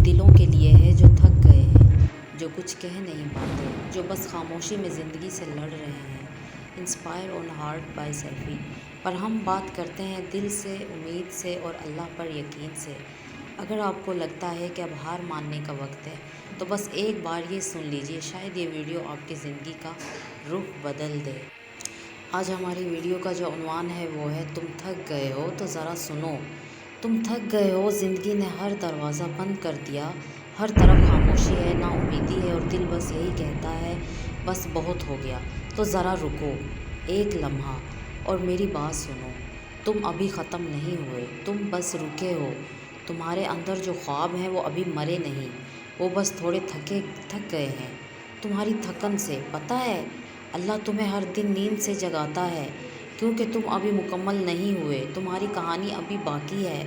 دلوں کے لیے ہے جو تھک گئے ہیں، جو کچھ کہہ نہیں پاتے، جو بس خاموشی میں زندگی سے لڑ رہے ہیں۔ Inspire on heart by Saifi. پر ہم بات کرتے ہیں دل سے، امید سے اور اللہ پر یقین سے۔ اگر آپ کو لگتا ہے کہ اب ہار ماننے کا وقت ہے تو بس ایک بار یہ سن لیجئے، شاید یہ ویڈیو آپ کی زندگی کا رخ بدل دے۔ آج ہماری ویڈیو کا جو عنوان ہے وہ ہے تم تھک گئے ہو تو ذرا سنو۔ تم تھک گئے ہو، زندگی نے ہر دروازہ بند کر دیا، ہر طرف خاموشی ہے، نا امیدی ہے اور دل بس یہی کہتا ہے بس بہت ہو گیا۔ تو ذرا رکو ایک لمحہ اور میری بات سنو۔ تم ابھی ختم نہیں ہوئے، تم بس رکے ہو۔ تمہارے اندر جو خواب ہیں وہ ابھی مرے نہیں، وہ بس تھوڑے تھک گئے ہیں تمہاری تھکن سے۔ پتہ ہے اللہ تمہیں ہر دن نیند سے جگاتا ہے کیونکہ تم ابھی مکمل نہیں ہوئے، تمہاری کہانی ابھی باقی ہے،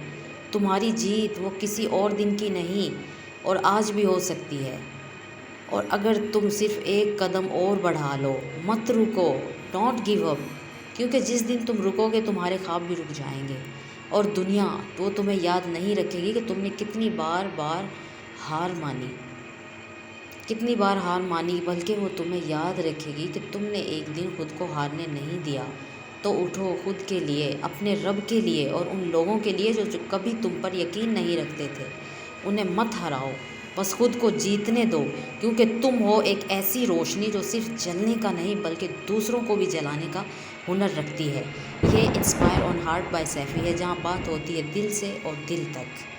تمہاری جیت وہ کسی اور دن کی نہیں اور آج بھی ہو سکتی ہے۔ اور اگر تم صرف ایک قدم اور بڑھا لو، مت رکو، ڈونٹ گیو اپ، کیونکہ جس دن تم رکو گے تمہارے خواب بھی رک جائیں گے اور دنیا وہ تمہیں یاد نہیں رکھے گی کہ تم نے کتنی بار ہار مانی، بلکہ وہ تمہیں یاد رکھے گی کہ تم نے ایک دن خود کو ہارنے نہیں دیا۔ تو اٹھو، خود کے لیے، اپنے رب کے لیے اور ان لوگوں کے لیے جو کبھی تم پر یقین نہیں رکھتے تھے۔ انہیں مت ہراؤ، بس خود کو جیتنے دو، کیونکہ تم ہو ایک ایسی روشنی جو صرف جلنے کا نہیں بلکہ دوسروں کو بھی جلانے کا ہنر رکھتی ہے۔ یہ inspire on heart by Saifi ہے، جہاں بات ہوتی ہے دل سے اور دل تک۔